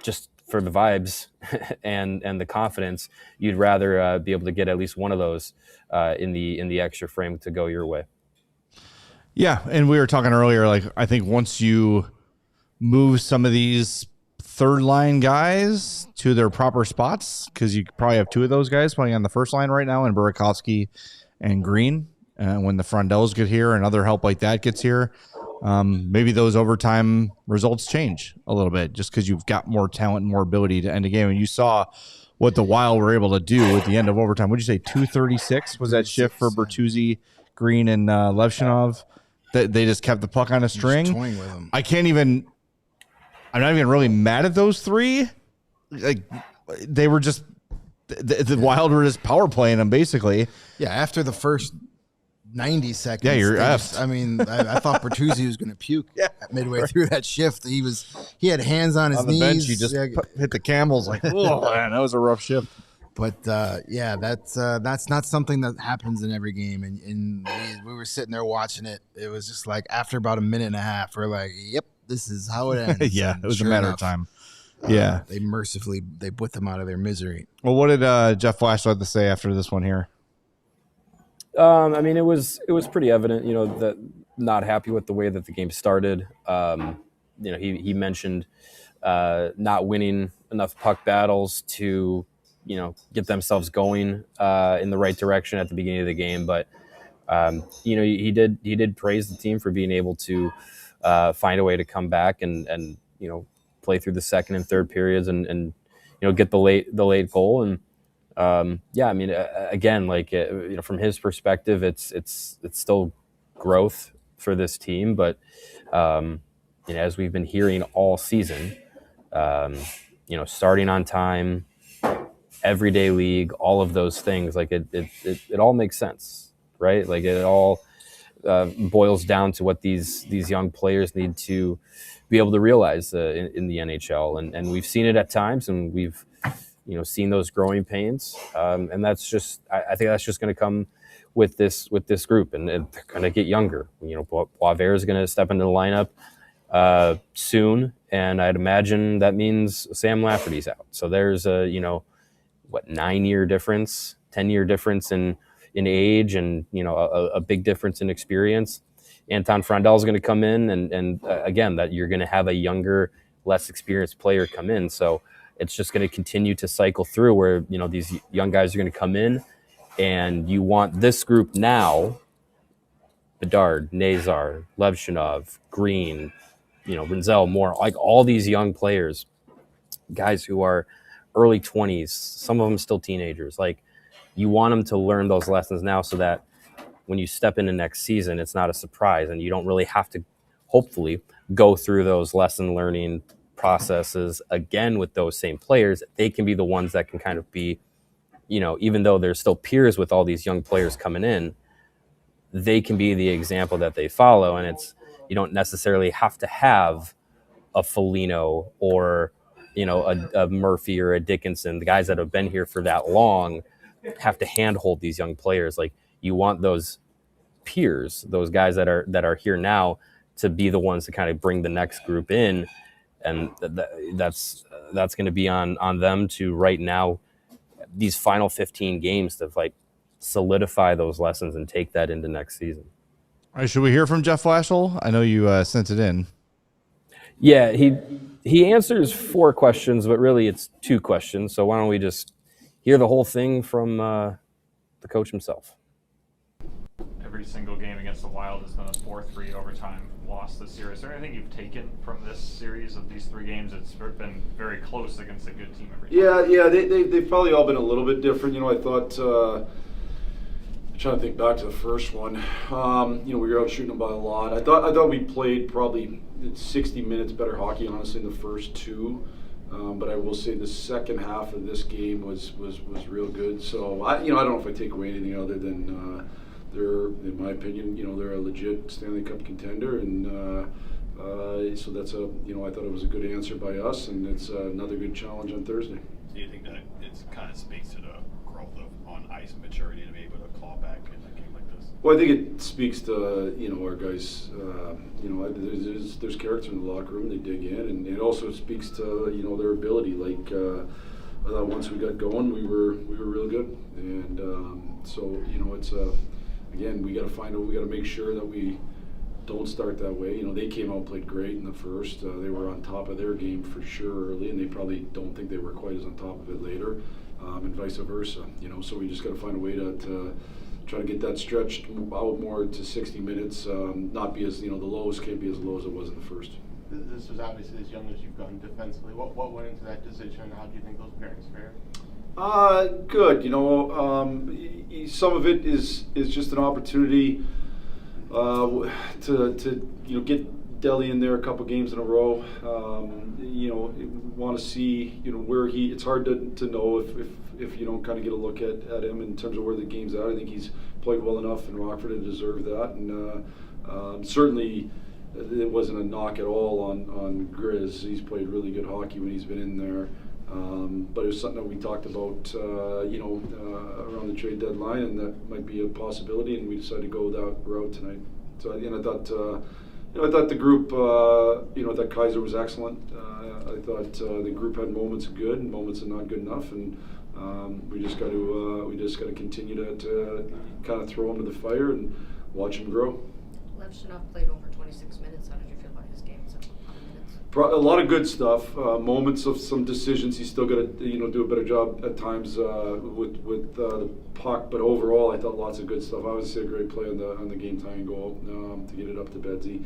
just for the vibes and the confidence, you'd rather be able to get at least one of those in the extra frame to go your way. Yeah, and we were talking earlier, I think once you move some of these third line guys to their proper spots, because you probably have two of those guys playing on the first line right now, in Burakovsky and Greene. When the Frondells get here and other help like that gets here, maybe those overtime results change a little bit, just because you've got more talent and more ability to end a game. And you saw what the Wild were able to do at the end of overtime. What did you say, 2:36 was that shift for Bertuzzi, Greene, and Levshunov? That they just kept the puck on a string. Toying with them. I'm not even really mad at those three. Like, they were just the Wild were just power playing them basically. Yeah, after the first 90 seconds. Yeah, you're effed. I thought Bertuzzi was going to puke midway through that shift. He had hands on his on the knees. bench. He just hit the camels like, oh man, that was a rough shift. But that's not something that happens in every game. And we were sitting there watching it. It was just like after about a minute and a half, we're like, yep, this is how it ends. Yeah, And it was a sure matter enough, of time. Yeah, they put them out of their misery. Well, what did Jeff Blashill have to say after this one here? It was pretty evident, that not happy with the way that the game started. He mentioned not winning enough puck battles to, get themselves going in the right direction at the beginning of the game. But he did praise the team for being able to find a way to come back and play through the second and third periods and get the late goal. And again, from his perspective, it's still growth for this team, but as we've been hearing all season, starting on time, everyday league, all of those things, like it all makes sense, right? Like it all boils down to what these young players need to be able to realize in the NHL, and we've seen it at times, and we've seen those growing pains, and that's just I think that's just going to come with this group, and they're going to get younger. Boisvert is going to step into the lineup soon, and I'd imagine that means Sam Lafferty's out. So there's a 9-year difference, 10-year difference in age, and a big difference in experience. Anton Frondell is going to come in, and again, that you're going to have a younger, less experienced player come in. So it's just going to continue to cycle through where, these young guys are going to come in, and you want this group now, Bedard, Nazar, Levshunov, Greene, Rinzel, Moore, like all these young players, guys who are early 20s, some of them still teenagers. Like, you want them to learn those lessons now so that when you step into next season, it's not a surprise, and you don't really have to, hopefully, go through those lesson learning processes again with those same players. They can be the ones that can kind of be, even though they're still peers with all these young players coming in, they can be the example that they follow. And you don't necessarily have to have a Foligno or, a Murphy or a Dickinson. The guys that have been here for that long have to handhold these young players. Like, you want those peers, those guys that are here now, to be the ones to kind of bring the next group in, and that's going to be on them to right now, these final 15 games, to solidify those lessons and take that into next season. All right, should we hear from Jeff Blashill? I know you sent it in. Yeah, he answers 4 questions, but really it's 2 questions. So why don't we just hear the whole thing from the coach himself? Every single game against the Wild has been a 4-3 overtime loss this year. Is there anything you've taken from this series of these 3 games? It's been very close against a good team every time. Yeah, they've probably all been a little bit different. I thought, I'm trying to think back to the first one. We were out shooting them by a lot. I thought we played probably 60 minutes better hockey, honestly, in the first 2. But I will say the second half of this game was real good. So I don't know if I take away anything other than they're, in my opinion, they're a legit Stanley Cup contender, and so that's I thought it was a good answer by us, and it's another good challenge on Thursday. Do you think that it kind of speaks to the growth of on ice maturity to be able to claw back in a game like this? Well, I think it speaks to our guys. There's character in the locker room. They dig in, and it also speaks to their ability. Like I thought once we got going, we were real good, and so it's again we got to make sure that we don't start that way. They came out and played great in the first. They were on top of their game for sure early, and they probably don't think they were quite as on top of it later, and vice versa. So we just got to find a way to try to get that stretched out more to 60 minutes, not be as, the lows can't be as low as it was in the first. This was obviously as young as you've gotten defensively. What went into that decision, and how do you think those pairings fared? Good. Some of it is just an opportunity to get Delhi in there a couple games in a row. Want to see where it's hard to know if you don't kind of get a look at him in terms of where the game's at. I think he's played well enough in Rockford to deserve that, and certainly it wasn't a knock at all on Grizz. He's played really good hockey when he's been in there. But it was something that we talked about, around the trade deadline, and that might be a possibility, and we decided to go that route tonight. So I thought the group, I thought Kaiser was excellent. I thought the group had moments of good and moments of not good enough, and we just got to continue to kind of throw him to the fire and watch him grow. Levshunov played over 26 minutes. How did you feel about his game? A lot of good stuff. Moments of some decisions. He's still got to do a better job at times with the puck. But overall, I thought lots of good stuff. Obviously, a great play on the game tying goal to get it up to Bedsy.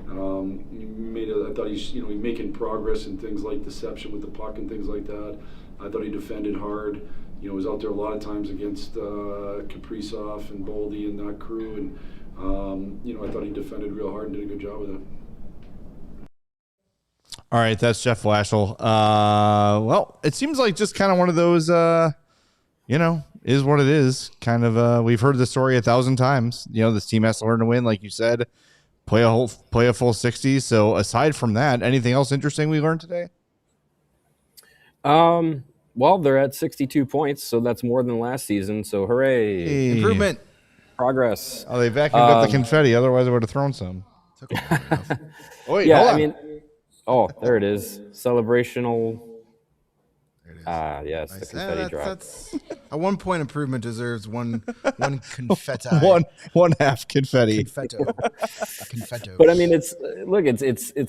I thought he's making progress in things like deception with the puck and things like that. I thought he defended hard. Was out there a lot of times against Kaprizov and Boldy and that crew. And I thought he defended real hard and did a good job with it. All right, that's Jeff Blashill. Well, it seems like just kind of one of those, is what it is. Kind of, we've heard the story 1,000 times. This team has to learn to win, like you said, play a full 60. So aside from that, anything else interesting we learned today? Well, they're at 62 points, so that's more than last season. So hooray! Hey. Improvement, progress. Oh, they vacuumed up the confetti. Otherwise, I would have thrown some. Oh, wait, yeah, hold on. Oh, there it is. Celebrational. There it is. Yes, nice. The confetti drop. That's a 1 point improvement deserves one confetti. one half confetti. Confetto. But I mean, it's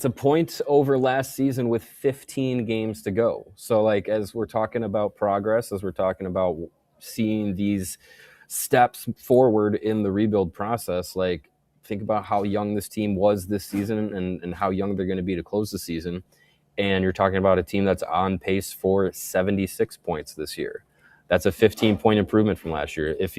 a point over last season with 15 games to go. So like, as we're talking about progress, as we're talking about seeing these steps forward in the rebuild process, like, think about how young this team was this season and how young they're going to be to close the season. And you're talking about a team that's on pace for 76 points this year. That's a 15-point improvement from last year. If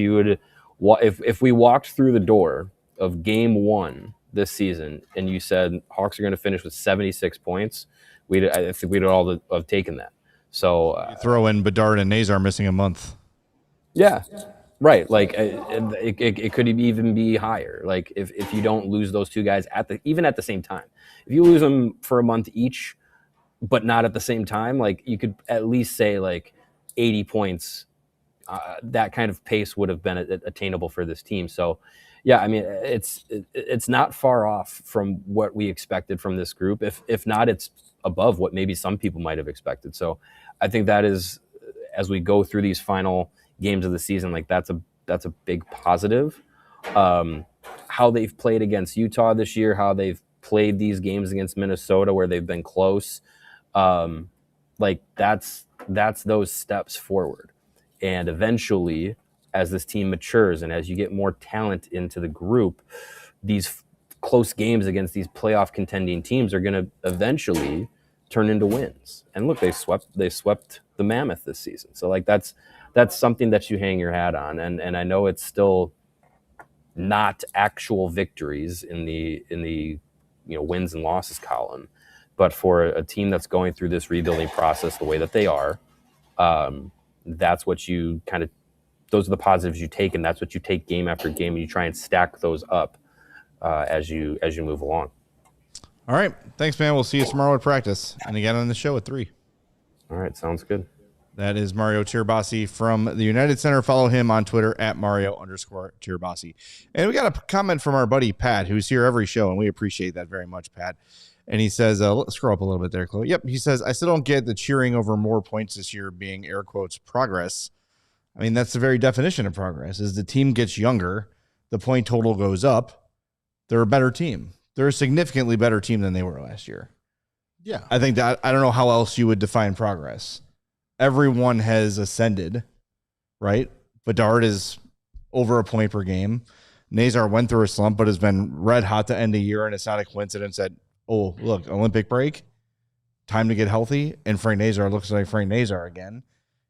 we walked through the door of game one this season and you said Hawks are going to finish with 76 points, I think we'd all have taken that. So throw in Bedard and Nazar missing a month. Yeah. Right, like it could even be higher. Like if you don't lose those two guys even at the same time, if you lose them for a month each, but not at the same time, like you could at least say like 80 points. That kind of pace would have been attainable for this team. So, yeah, I mean it's not far off from what we expected from this group. If not, it's above what maybe some people might have expected. So, I think that is, as we go through these final games of the season, like that's a big positive. How they've played against Utah this year, how they've played these games against Minnesota where they've been close, like that's those steps forward. And eventually, as this team matures and as you get more talent into the group, these close games against these playoff contending teams are going to eventually turn into wins. And look, they swept the Mammoth this season. So like that's something that you hang your hat on. And I know it's still not actual victories in the wins and losses column, but for a team that's going through this rebuilding process the way that they are, that's what you those are the positives you take, and that's what you take game after game, and you try and stack those up as you move along. All right. Thanks, man. We'll see you tomorrow at practice and again on the show at 3. All right. Sounds good. That is Mario Tirabassi from the United Center. Follow him on Twitter at Mario_Tirabassi. And we got a comment from our buddy Pat, who's here every show, and we appreciate that very much, Pat. And he says, let's scroll up a little bit there, Chloe. Yep. He says, I still don't get the cheering over more points this year being air quotes progress. I mean, that's the very definition of progress. As the team gets younger, the point total goes up. They're a better team. they're a significantly better team than they were last year. Yeah. I think that I don't know how else you would define progress. Everyone has ascended, right? Bedard is over a point per game. Nazar went through a slump, but has been red hot to end the year, and it's not a coincidence that, oh, look, Olympic break, time to get healthy, and Frank Nazar looks like Frank Nazar again.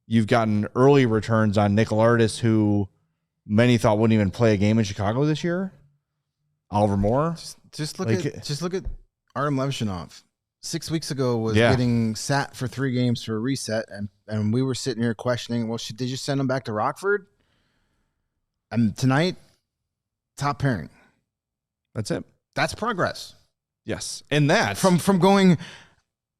You've gotten early returns on Nickel Artis, who many thought wouldn't even play a game in Chicago this year. Oliver Moore. Just look at Artyom Levshunov. 6 weeks ago was getting sat for 3 games for a reset, and we were sitting here questioning, well, did you send him back to Rockford? And tonight, top pairing. That's it. That's progress. Yes. And that from going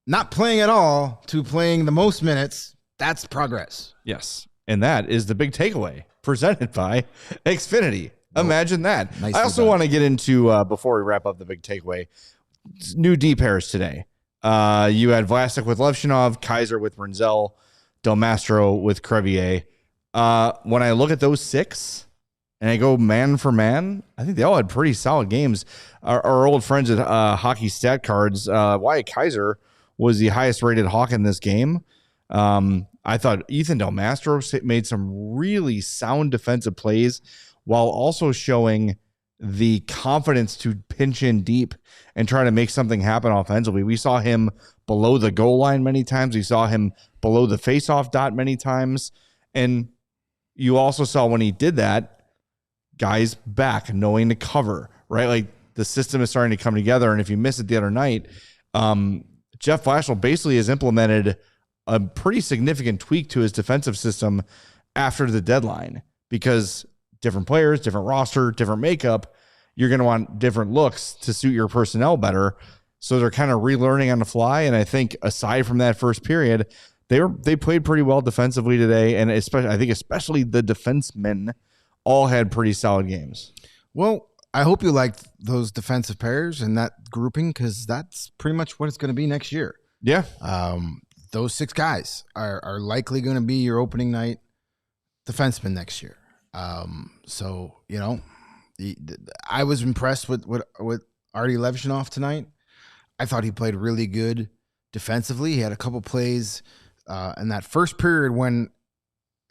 not playing at all to playing the most minutes, that's progress. Yes. And that is the big takeaway presented by Xfinity. Imagine that. Nicely I also done. want to get into, before we wrap up the big takeaway, new D pairs today. You had Vlasic with Levshunov, Kaiser with Renzel, Del Mastro with Crevier. When I look at those 6 and I go man for man, I think they all had pretty solid games. Our old friends at Hockey Stat Cards, Wyatt Kaiser was the highest rated Hawk in this game. I thought Ethan Del Mastro made some really sound defensive plays while also showing the confidence to pinch in deep and try to make something happen offensively. We saw him below the goal line many times. We saw him below the faceoff dot many times. And you also saw when he did that, guys back knowing to cover, right? Like the system is starting to come together. And if you missed it the other night, Jeff Blashill basically has implemented a pretty significant tweak to his defensive system after the deadline, because different players, different roster, different makeup, you're going to want different looks to suit your personnel better. So they're kind of relearning on the fly. And I think aside from that first period, they played pretty well defensively today. And especially the defensemen all had pretty solid games. Well, I hope you liked those defensive pairs and that grouping, because that's pretty much what it's going to be next year. Yeah. Those 6 guys are likely going to be your opening night defensemen next year. So, you know, I was impressed with Arty Levshunov tonight. I thought he played really good defensively. He had a couple plays in that first period when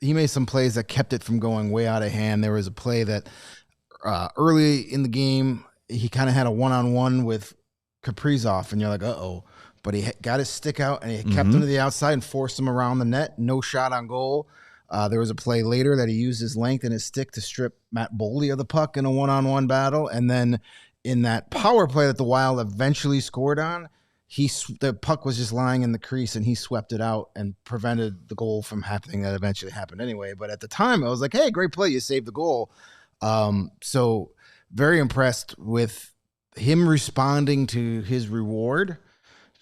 he made some plays that kept it from going way out of hand. There was a play that early in the game, he kind of had a one-on-one with Kaprizov, and you're like, uh-oh. But he got his stick out, and he kept him to the outside and forced him around the net. No shot on goal. There was a play later that he used his length and his stick to strip Matt Boldy of the puck in a one-on-one battle. And then in that power play that the Wild eventually scored on, the puck was just lying in the crease, and he swept it out and prevented the goal from happening. That eventually happened anyway. But at the time, I was like, hey, great play. You saved the goal. So very impressed with him responding to his reward.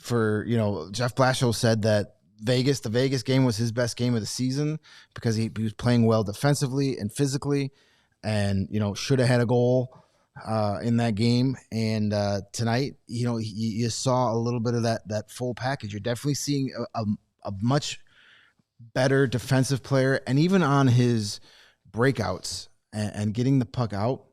For, you know, Jeff Blashill said that the Vegas game was his best game of the season because he was playing well defensively and physically, and, you know, should have had a goal in that game. And tonight, you know, you saw a little bit of that full package. You're definitely seeing a much better defensive player, and even on his breakouts and getting the puck out,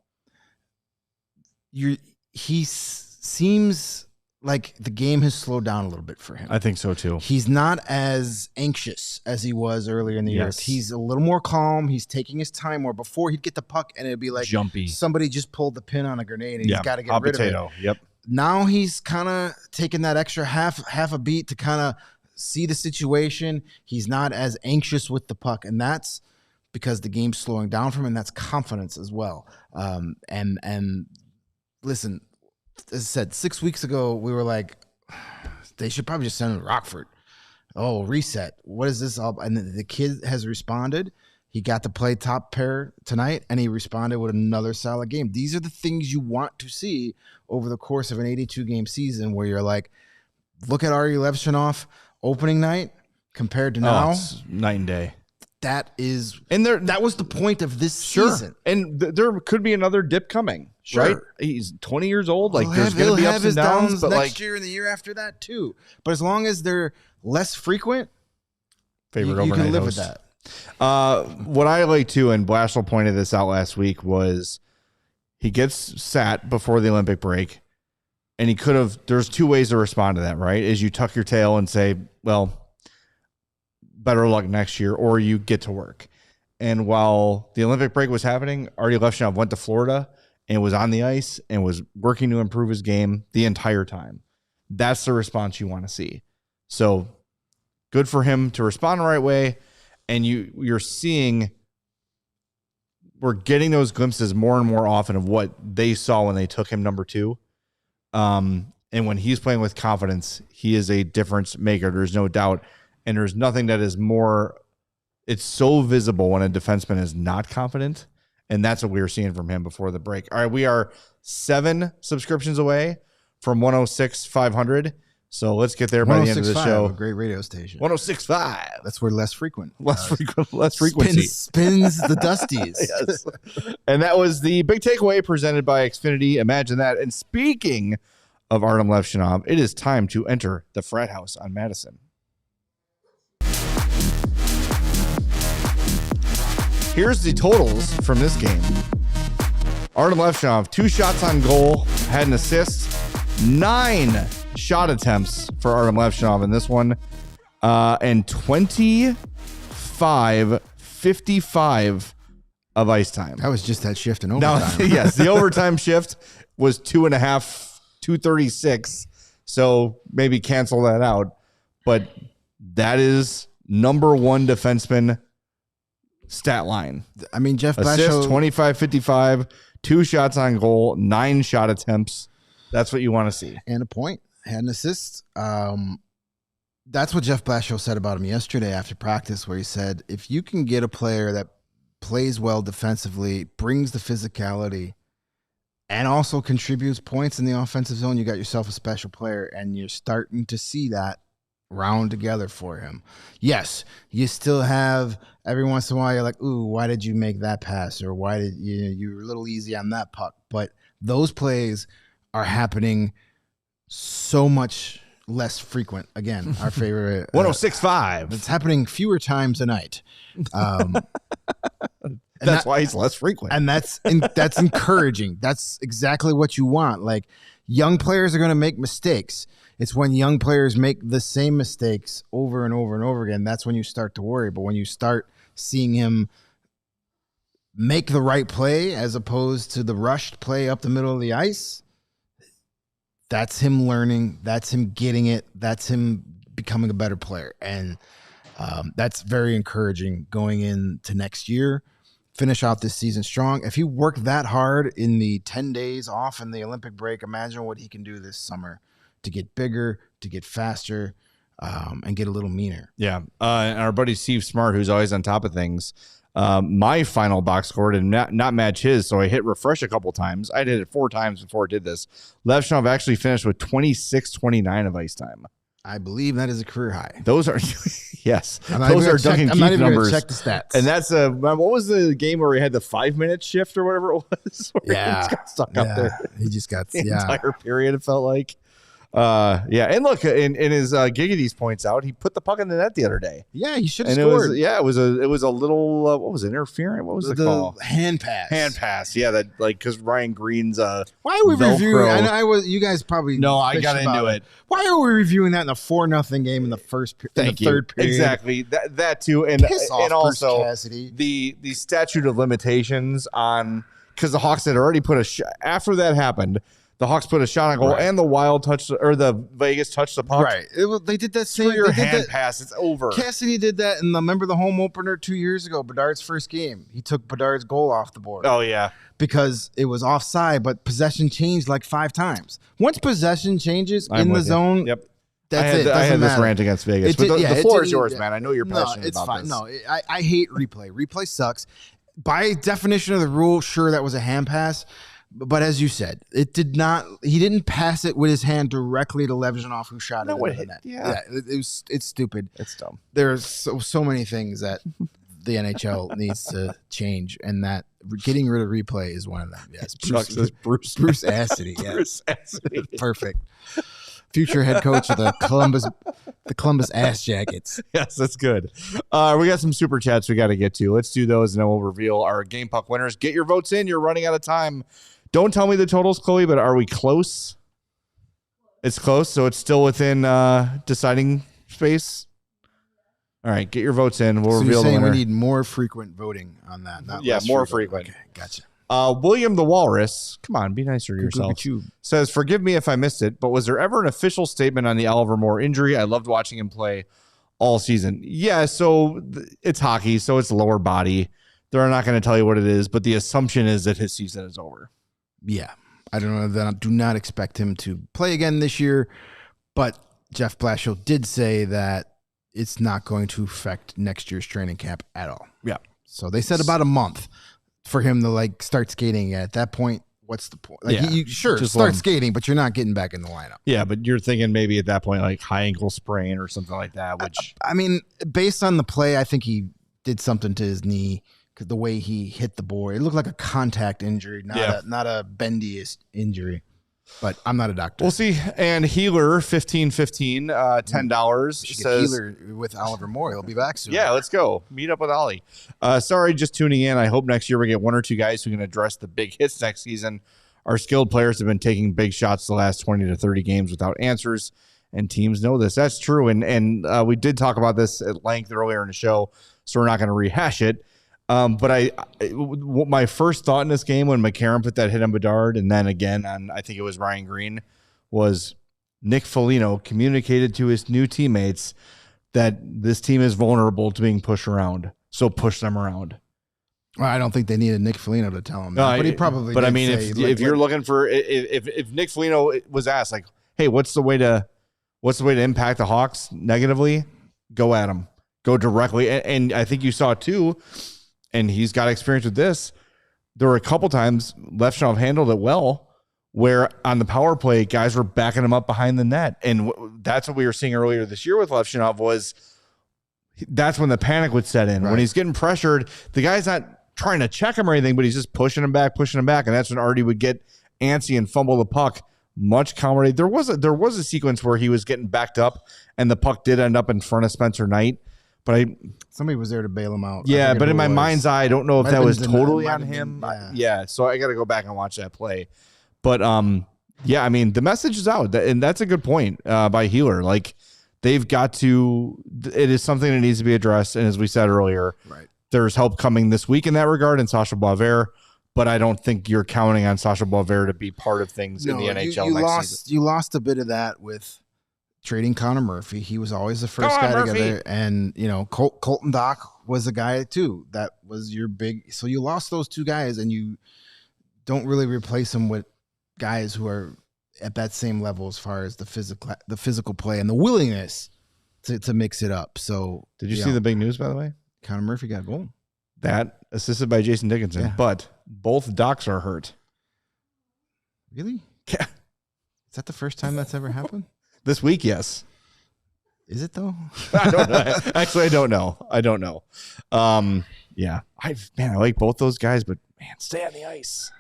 he seems like the game has slowed down a little bit for him. I think so too. He's not as anxious as he was earlier in the year. He's a little more calm. He's taking his time more. Before, he'd get the puck and it'd be like jumpy. Somebody just pulled the pin on a grenade and he's got to get rid of it. Yep. Now he's kind of taking that extra half a beat to kind of see the situation. He's not as anxious with the puck, and that's because the game's slowing down for him, and that's confidence as well. And listen, as I said, 6 weeks ago, we were like, they should probably just send him to Rockford. Oh, reset. What is this all? And the kid has responded. He got to play top pair tonight, and he responded with another solid game. These are the things you want to see over the course of an 82-game season, where you're like, look at Arty Levshunov opening night compared to now. It's night and day. That was the point of this season. And there could be another dip coming. Sure. Right? He's 20 years old. Like, there's going to be ups and downs, but next year and the year after that too. But as long as they're less frequent, you can live with that. What I like too, and Blashill pointed this out last week, was he gets sat before the Olympic break. and he could have. There's two ways to respond to that, right? Is you tuck your tail and say, well, better luck next year, or you get to work. And while the Olympic break was happening, Artyom Levshunov went to Florida and was on the ice and was working to improve his game the entire time. That's the response you want to see. So good for him to respond the right way. And you're seeing, we're getting those glimpses more and more often of what they saw when they took him number 2. And when he's playing with confidence, he is a difference maker. There's no doubt. And there's nothing that is more, it's so visible when a defenseman is not confident. And that's what we were seeing from him before the break. All right, we are 7 subscriptions away from 106,500. So let's get there by the end of the show. A great radio station. 106.5. That's where less frequency. Less frequency. Spins the Dusties. Yes. And that was the big takeaway presented by Xfinity. Imagine that. And speaking of Artyom Levshunov, it is time to enter the frat house on Madison. Here's the totals from this game. Artyom Levshunov, 2 shots on goal, had an assist, 9 shot attempts for Artyom Levshunov in this one, and 25-55 of ice time. That was just that shift in overtime. Now, yes, the overtime shift was 2.5, 236. So maybe cancel that out. But that is number 1 defenseman stat line. I mean, Jeff Blashill, Blashill, 25-55, 2 shots on goal, 9 shot attempts. That's what you want to see. And a point. Had an assist. That's what Jeff Blashill said about him yesterday after practice, where he said, if you can get a player that plays well defensively, brings the physicality, and also contributes points in the offensive zone, you got yourself a special player, and you're starting to see that round together for him. Yes, you still have every once in a while you're like, ooh, why did you make that pass? Or why did you were a little easy on that puck? But those plays are happening so much less frequent. Again, our favorite 106.5. It's happening fewer times a night. That's why he's less frequent. And that's encouraging. That's exactly what you want. Like, young players are going to make mistakes. It's when young players make the same mistakes over and over and over again, that's when you start to worry. But when you start seeing him make the right play as opposed to the rushed play up the middle of the ice, that's him learning. That's him getting it. That's him becoming a better player. And that's very encouraging going into next year. Finish out this season strong. If he worked that hard in the 10 days off in the Olympic break, imagine what he can do this summer to get bigger, to get faster, and get a little meaner. Yeah. And our buddy Steve Smart, who's always on top of things, my final box score did not match his, so I hit refresh a couple times. I did it 4 times before I did this. Levshunov actually finished with 26-29 of ice time. I believe that is a career high. Those are, yes, those are Duncan Keith numbers. Check the stats. And that's what was the game where he had the 5-minute shift or whatever it was? Yeah, he just got stuck up there. He just got the entire period. It felt like. And look, in his Giggity's points out, he put the puck in the net the other day. Yeah, he should have scored. It was a little what was it, interference? What was the call? Hand pass. Hand pass. Yeah, that because Ryan Greene's Why are we reviewing? I know you guys probably I got into it. Why are we reviewing that in a 4-0 game in the first third period? Exactly. That too, and Piss off, and also Cassidy. the statute of limitations on, because the Hawks had already put after that happened. The Hawks put a shot on goal, and the Wild touched, or the Vegas touched the puck. Right. They did that same. Through your hand pass, it's over. Cassidy did that, and remember the home opener 2 years ago, Bedard's first game. He took Bedard's goal off the board. Oh, yeah. Because it was offside, but possession changed like 5 times. Once possession changes in the zone, that's it. I had this rant against Vegas. But the floor is yours, man. I know you're passionate about this. No, I hate replay. Replay sucks. By definition of the rule, sure, that was a hand pass. But as you said, it did not. He didn't pass it with his hand directly to Levshunov, who shot it in the net. Yeah, it's stupid. It's dumb. There's so many things that the NHL needs to change, and that getting rid of replay is one of them. Yes, Bruce Cassidy. Yeah. Bruce Cassidy. Perfect. Future head coach of the Columbus Ass Jackets. Yes, that's good. We got some super chats we got to get to. Let's do those, and then we'll reveal our Game Puck winners. Get your votes in. You're running out of time. Don't tell me the totals, Chloe, but are we close? It's close, so it's still within deciding space. All right, get your votes in. We'll So reveal you're the saying winner. we need more frequent voting on that, not less more frequent. frequent. Okay, gotcha. William the Walrus, come on, be nicer to yourself. Cuckoo. Says, forgive me if I missed it, but was there ever an official statement on the Oliver Moore injury? I loved watching him play all season. Yeah, so it's hockey, so it's lower body. They're not going to tell you what it is, but the assumption is that his season is over. Yeah. I don't know that I do not expect him to play again this year, but Jeff Blashill did say that it's not going to affect next year's training camp at all. Yeah. So they said about a month for him to like start skating. At that point, what's the point? Like, you Just start skating, but you're not getting back in the lineup. Yeah, but you're thinking maybe at that point like high ankle sprain or something like that. Which I mean, based on the play, I think he did something to his knee because the way he hit the board, it looked like a contact injury, not a bendy injury. But I'm not a doctor. we'll see. And Healer 1515, $10 says Healer with Oliver Moore. He'll be back soon. yeah, let's go. Meet up with Ollie. Sorry, just tuning in. I hope next year we get 1 or 2 guys who can address the big hits next season. Our skilled players have been taking big shots the last 20 to 30 games without answers, and teams know this. That's true. And we did talk about this at length earlier in the show, so we're not going to rehash it. But my first thought in this game when McCarron put that hit on Bedard, and then again on, I think it was Ryan Greene, was Nick Foligno communicated to his new teammates that this team is vulnerable to being pushed around. So push them around. Well, I don't think they needed Nick Foligno to tell him that, but he probably. But did I mean, say, if you're looking for, if Nick Foligno was asked like, "Hey, what's the way to impact the Hawks negatively?" Go at him. Go directly. And I think you saw it too. And he's got experience with this. There were a couple times Levshunov handled it well, where on the power play, guys were backing him up behind the net. And that's what we were seeing earlier this year with Levshunov was that's when the panic would set in. Right. When he's getting pressured, the guy's not trying to check him or anything, but he's just pushing him back. And that's when Artie would get antsy and fumble the puck much calmer. There was a sequence where he was getting backed up and the puck did end up in front of Spencer Knight. But somebody was there to bail him out. Yeah, but in my mind's eye, I don't know if that was totally on him. Yeah, so I got to go back and watch that play. But yeah, I mean, the message is out, and that's a good point by Healer. Like they've got to. It is something that needs to be addressed, and as we said earlier, right, there's help coming this week in that regard in Sacha Boisvert. But I don't think you're counting on Sacha Boisvert to be part of things in the NHL next season. You lost a bit of that with trading Connor Murphy. He was always the first guy to get there. And, you know, Colton Dock was a guy, too. That was your big. So you lost those 2 guys, and you don't really replace them with guys who are at that same level as far as the physical play and the willingness to mix it up. So did you see the big news, by the way? Connor Murphy got a goal. That assisted by Jason Dickinson. Yeah. But both Docks are hurt. Really? Yeah. Is that the first time that's ever happened? This week, yes. Is it though? I don't know. Actually, I don't know. Yeah. I like both those guys, but man, stay on the ice.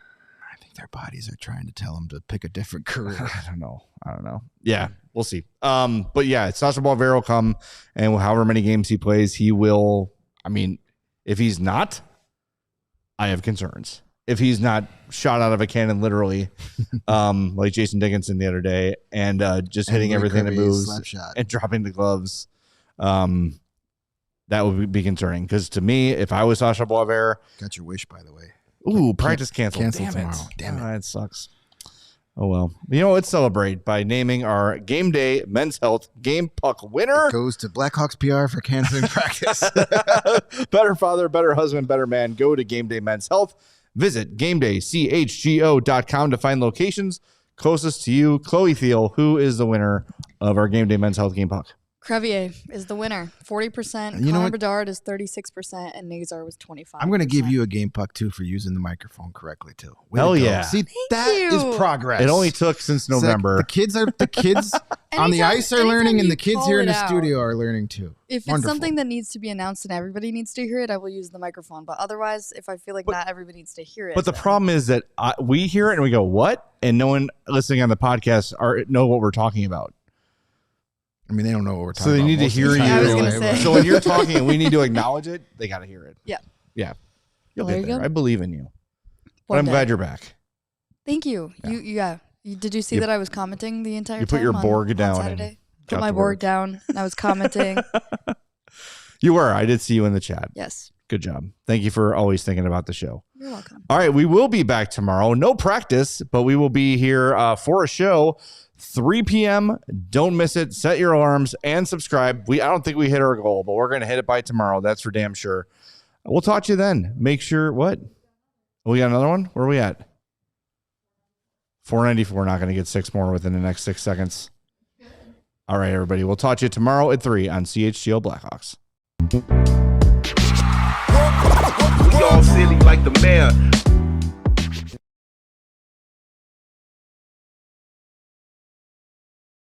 I think their bodies are trying to tell them to pick a different career. I don't know. Yeah, we'll see. But yeah, Sacha Boisvert will come, and however many games he plays, he will. I mean, if he's not, I have concerns. If he's not shot out of a cannon, literally, like Jason Dickinson the other day, and just hitting everything that moves and dropping the gloves, that would be concerning. Because to me, if I was Sacha Boisvert, got your wish, by the way. Ooh, practice canceled. Cancel tomorrow. Damn it. That sucks. Oh well. You know, let's celebrate by naming our Game Day Men's Health Game Puck winner. It goes to Blackhawks PR for canceling practice. Better father, better husband, better man. Go to Game Day Men's Health. Visit GameDayCHGO.com to find locations closest to you. Chloe Thiel, who is the winner of our Game Day Men's Health Game Puck? Crevier is the winner. 40%. Connor Bedard is 36%, and Nazar was 25%. I'm going to give you a game puck, too, for using the microphone correctly, too. Hell yeah. See, that is progress. It only took since November. The kids on the ice are learning, and the kids here in the studio are learning, too. If it's something that needs to be announced and everybody needs to hear it, I will use the microphone. But otherwise, if I feel like not everybody needs to hear it. But the problem is that we hear it and we go, what? And no one listening on the podcast know what we're talking about. I mean, they don't know what we're talking So about. they need to hear you. I was gonna say. So when you're talking and we need to acknowledge it, they got to hear it. Yeah. Yeah. You'll There get you there. go. I believe in you. But One I'm day. glad you're back. Thank you. Yeah. Did you see that I was commenting the entire time? You put your Borg down. Saturday? Put my Borg down, and I was commenting. You were. I did see you in the chat. Yes. Good job. Thank you for always thinking about the show. You're welcome. All right, we will be back tomorrow. No practice, but we will be here for a show, 3 p.m. Don't miss it. Set your alarms and subscribe. I don't think we hit our goal, but we're going to hit it by tomorrow. That's for damn sure. We'll talk to you then. Make sure what? We got another one? Where are we at? 494. Not going to get 6 more within the next 6 seconds. All right, everybody. We'll talk to you tomorrow at 3 on CHGO Blackhawks. We all silly like the mayor.